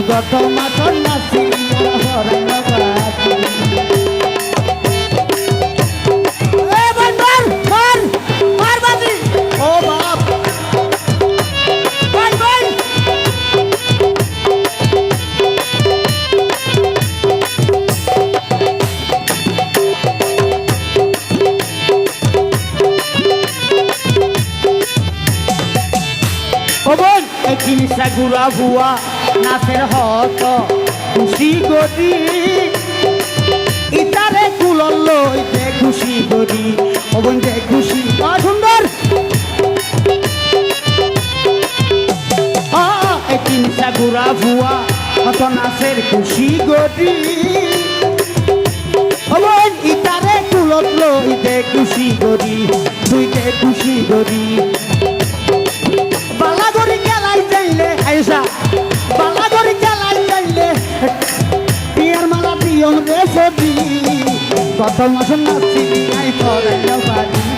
গত মাতন নাচি হরাইল বাজি এ ভাই মার বাজি ও বাপ ভাই ভাই জিনিসটা গুড়া ভুয়া নাচের হত খুশি গদি ইতারে কুলল লইতে খুশি গদি অবন্ধে খুশি সুন্দর জিনিসটা গুড়া ভুয়া হত নাচের খুশি গদি অবন ইতারে কুলল লইতে খুশি গদি দুইতে খুশি গদি বালাগড়ি খেলাই চাইলে আইসা বালাগড়ি খেলাই চাইলে পিয়ার মালা দিয়ম রে সদি কত মাস নাচি আই পড়াইল বাড়ি